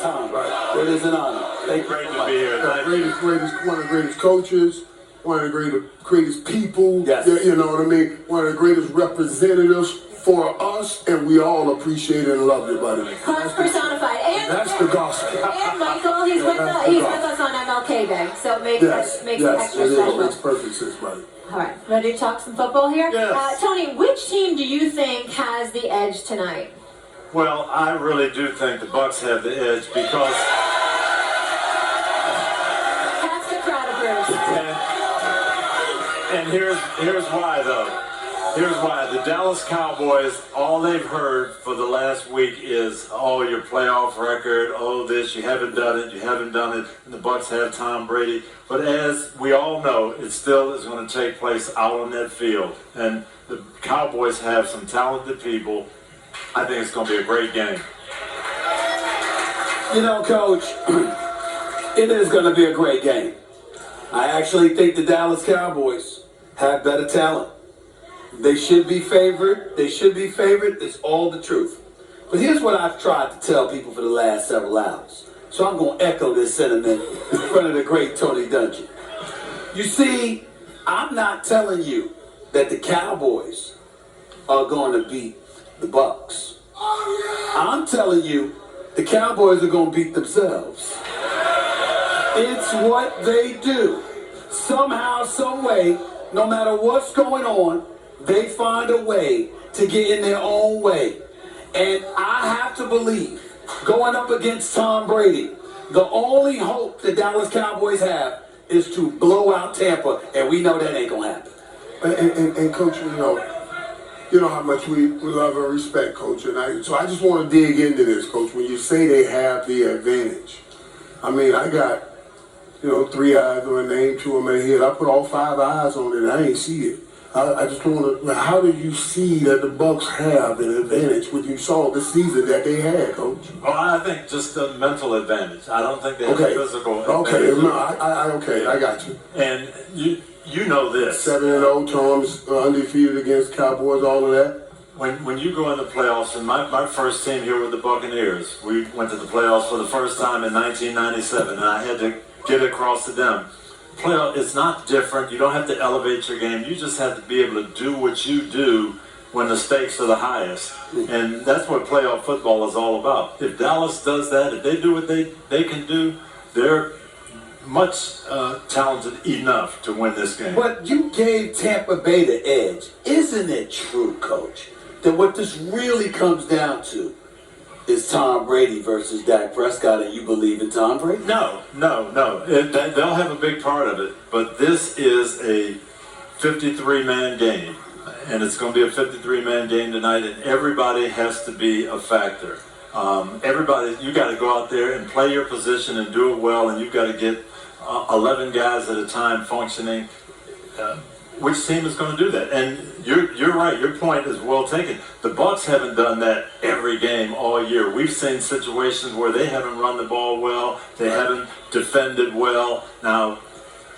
time. Right. It is an honor. Thank you. Great to be here. One of the greatest coaches, one of the greatest people. Yes. You know what I mean? One of the greatest representatives for us, and we all appreciate it and love you, buddy. Class personified. And that's the gospel. And Michael, he's with us on MLK Day, so it makes it extra special. It makes perfect sense, buddy. All right, ready to talk some football here? Yes. Tony, which team do you think has the edge tonight? Well, I really do think the Bucs have the edge because That's the crowd approves. and here's why though. Here's why. The Dallas Cowboys, all they've heard for the last week is, oh, your playoff record, oh, this, you haven't done it, and the Bucs have Tom Brady. But as we all know, it still is going to take place out on that field. And the Cowboys have some talented people. I think it's going to be a great game. You know, Coach, it is going to be a great game. I actually think the Dallas Cowboys have better talent. They should be favored. It's all the truth. But here's what I've tried to tell people for the last several hours. So I'm going to echo this sentiment in front of the great Tony Dungy. You see, I'm not telling you that the Cowboys are going to beat the Bucs. I'm telling you the Cowboys are going to beat themselves. It's what they do. Somehow, some way, no matter what's going on, they find a way to get in their own way. And I have to believe, going up against Tom Brady, the only hope the Dallas Cowboys have is to blow out Tampa, and we know that ain't going to happen. And Coach, you know how much we love and respect, Coach. And so I just want to dig into this, Coach. When you say they have the advantage, I mean, I got, 3 eyes on a name, 2 on my head. I put all 5 eyes on it, and I ain't see it. I just want to, how did you see that the Bucs have an advantage when you saw the season that they had, Coach? Well, I think just the mental advantage. I don't think they have Okay. the physical Okay, advantage. no, I got you. And you know this. 7-0, Tom's undefeated against Cowboys, all of that. When you go in the playoffs, and my first team here with the Buccaneers, we went to the playoffs for the first time in 1997, and I had to get across to them. Playoff, it's not different. You don't have to elevate your game. You just have to be able to do what you do when the stakes are the highest. And that's what playoff football is all about. If Dallas does that, if they do what they can do, they're much talented enough to win this game. But you gave Tampa Bay the edge. Isn't it true, Coach, that what this really comes down to is Tom Brady versus Dak Prescott, and you believe in Tom Brady? No. They'll have a big part of it, but this is a 53-man game, and it's going to be a 53-man game tonight, and everybody has to be a factor. Everybody, you got to go out there and play your position and do it well, and you've got to get 11 guys at a time functioning. Which team is going to do that? And you're right. Your point is well taken. The Bucs haven't done that every game all year. We've seen situations where they haven't run the ball well. They haven't defended well. Now,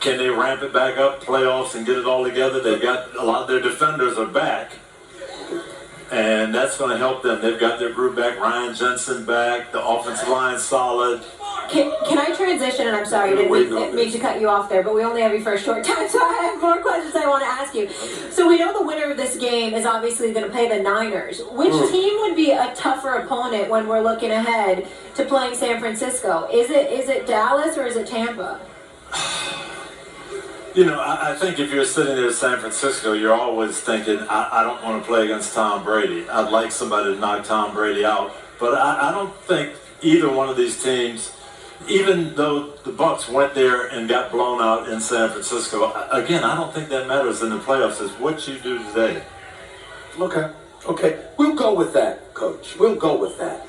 can they ramp it back up, playoffs, and get it all together? They've got a lot of their defenders are back, and that's going to help them. They've got their group back. Ryan Jensen back. The offensive line solid. Can I transition? And I'm sorry, I didn't mean to cut you off there, but we only have you for a short time, so I have more questions I want to ask you. So we know the winner of this game is obviously going to play the Niners. Which team would be a tougher opponent when we're looking ahead to playing San Francisco? Is it Dallas or is it Tampa? I think if you're sitting there in San Francisco, you're always thinking, I don't want to play against Tom Brady. I'd like somebody to knock Tom Brady out. But I don't think either one of these teams, even though the Bucs went there and got blown out in San Francisco, again, I don't think that matters in the playoffs. It's what you do today. Okay. We'll go with that, Coach. We'll go with that.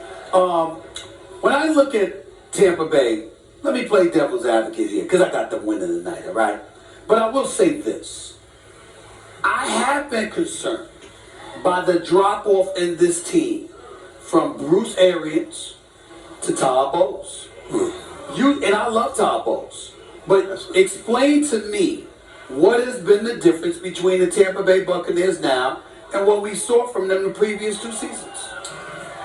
When I look at Tampa Bay, let me play devil's advocate here, because I got them winning tonight, all right? But I will say this. I have been concerned by the drop-off in this team from Bruce Arians to Todd Bowles. And I love Todd Bowles. But explain to me what has been the difference between the Tampa Bay Buccaneers now and what we saw from them the previous 2 seasons.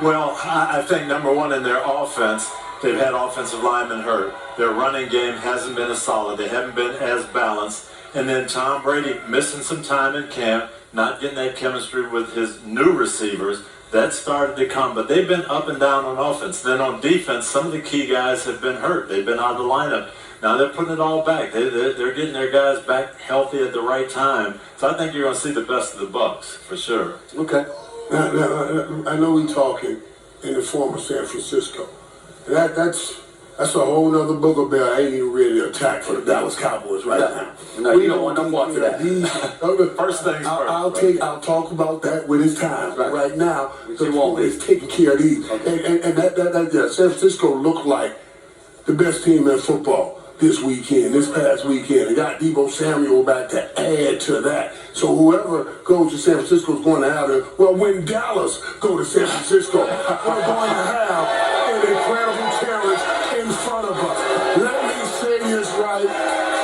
Well, I think number one in their offense, They've had offensive linemen hurt. Their running game hasn't been as solid. They haven't been as balanced. And then Tom Brady missing some time in camp, not getting that chemistry with his new receivers. That started to come, but they've been up and down on offense. Then on defense, some of the key guys have been hurt. They've been out of the lineup. Now they're putting it all back. They're getting their guys back healthy at the right time. So I think you're going to see the best of the Bucs for sure. Okay. Now, I know we're talking in the former San Francisco. That's a whole nother booger bear. I ain't even ready to attack for the Dallas Cowboys right now. No, you don't want no part of that. First things first. I'll talk about that when it's time. But right now, the won't is taking care of these. Okay. And San Francisco looked like the best team in football this past weekend. They got Deebo Samuel back to add to that. So whoever goes to San Francisco is going to have it. Well, when Dallas go to San Francisco, we're going to have an incredible challenge in front of us. Let me say this right.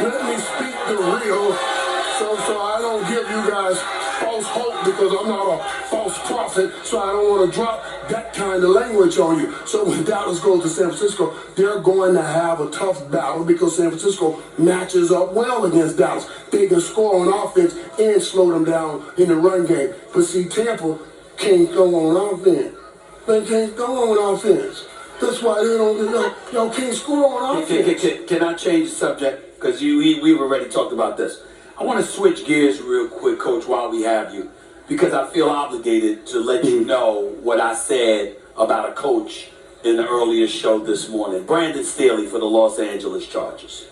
Let me speak the real. So I don't give you guys false hope because I'm not a false prophet, so I don't want to drop that kind of language on you. So when Dallas goes to San Francisco, they're going to have a tough battle because San Francisco matches up well against Dallas. They can score on offense and slow them down in the run game. But see, Tampa can't go on offense. They can't go on offense. That's why they don't, y'all can't score on offense. Can I change the subject? Because we've already talked about this. I want to switch gears real quick, Coach, while we have you, because I feel obligated to let you know what I said about a coach in the earlier show this morning. Brandon Staley for the Los Angeles Chargers.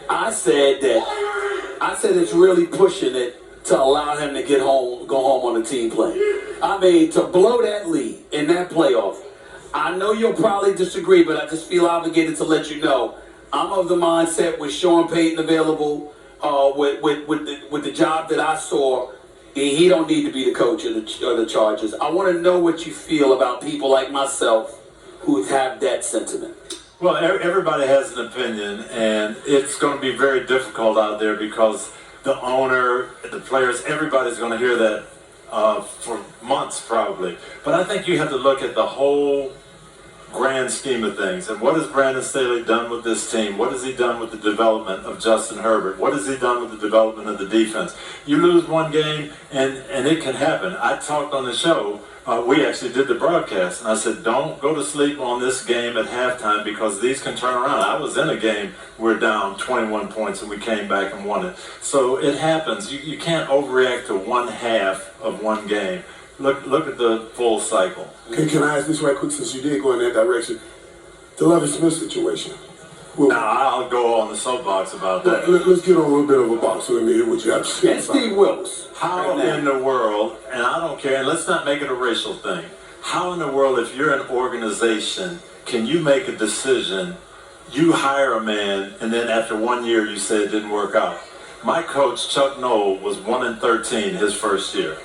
I said it's really pushing it to allow him to go home on a team plane. I mean, to blow that lead in that playoff. I know you'll probably disagree, but I just feel obligated to let you know I'm of the mindset with Sean Payton available. With the job that I saw, he don't need to be the coach of the Chargers. I want to know what you feel about people like myself who have that sentiment. Well, everybody has an opinion, and it's going to be very difficult out there because the owner, the players, everybody's going to hear that for months probably. But I think you have to look at the whole grand scheme of things. And what has Brandon Staley done with this team? What has he done with the development of Justin Herbert? What has he done with the development of the defense? You lose one game, and it can happen. I talked on the show. We actually did the broadcast, and I said, don't go to sleep on this game at halftime because these can turn around. I was in a game, we're down 21 points, and we came back and won it. So it happens. You can't overreact to one half of one game. Look at the full cycle. Okay, can I ask this right quick since you did go in that direction? The Lovie Smith situation. Now, I'll go on the soapbox about that. Let's get on a little bit of a box so let me hear what you have to say. And Steve Wilkes. How in the world, and I don't care, and let's not make it a racial thing, how in the world, if you're an organization, can you make a decision, you hire a man, and then after 1 year you say it didn't work out? My coach, Chuck Noll, was 1-13 his first year.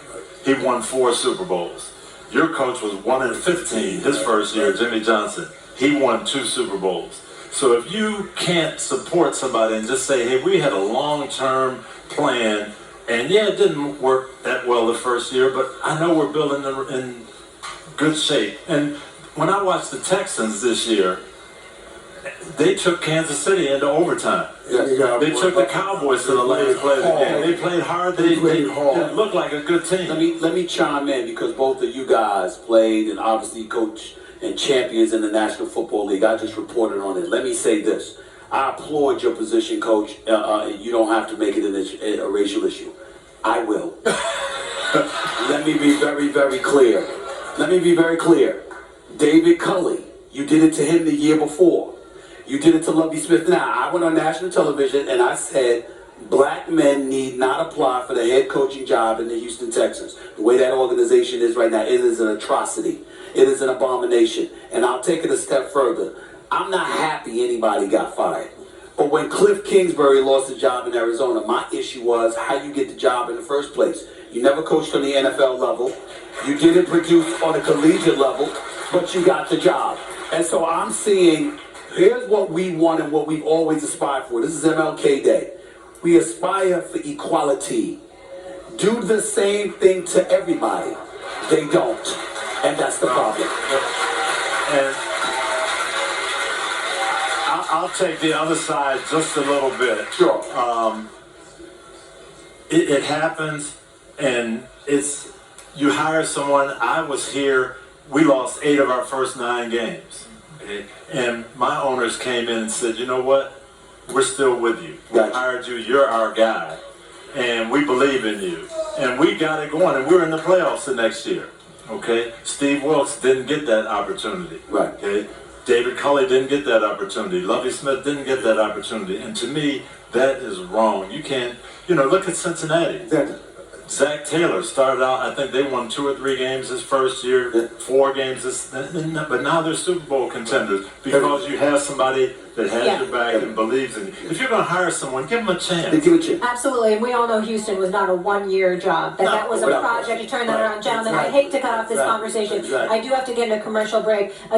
He won 4 Super Bowls. Your coach was 1-15 his first year, Jimmy Johnson. He won 2 Super Bowls. So if you can't support somebody and just say, hey, we had a long-term plan, and yeah, it didn't work that well the first year, but I know we're building in good shape. And when I watched the Texans this year, they took Kansas City into overtime. They took the Cowboys to the last play of the game. They played hard. They looked like a good team. Let me chime in because both of you guys played and obviously coached and champions in the National Football League. I just reported on it. Let me say this. I applaud your position, Coach. You don't have to make it a racial issue. I will. Let me be very, very clear. David Culley, you did it to him the year before. You did it to Lovie Smith. Now, I went on national television and I said, black men need not apply for the head coaching job in the Houston Texans. The way that organization is right now, it is an atrocity. It is an abomination. And I'll take it a step further. I'm not happy anybody got fired. But when Cliff Kingsbury lost his job in Arizona, my issue was how you get the job in the first place. You never coached on the NFL level. You didn't produce on a collegiate level, but you got the job. And so I'm seeing, here's what we want and what we've always aspired for. This is MLK Day. We aspire for equality. Do the same thing to everybody. They don't. And that's the problem. I'll take the other side just a little bit. Sure. It happens, and it's you hire someone. I was here. We lost 8 of our first 9 games, okay? And my owners came in and said, "You know what? We're still with you. We Gotcha. hired you. You're our guy, and we believe in you." And we got it going, and we're in the playoffs the next year. Okay, Steve Wilkes didn't get that opportunity. Right. Okay, David Culley didn't get that opportunity. Lovie Smith didn't get that opportunity, and to me, that is wrong. You can't. Look at Cincinnati. Exactly. Zach Taylor started out, I think they won 2 or 3 games his first year, 4 games but now they're Super Bowl contenders because you have somebody that has Yeah. your back and believes in you. If you're going to hire someone, give them a chance. They give it a chance. Absolutely, and we all know Houston was not a one-year job. That was a No. project to turn that Right. around. Gentlemen, I Exactly. hate to cut off this Exactly. conversation. Exactly. I do have to get in a commercial break.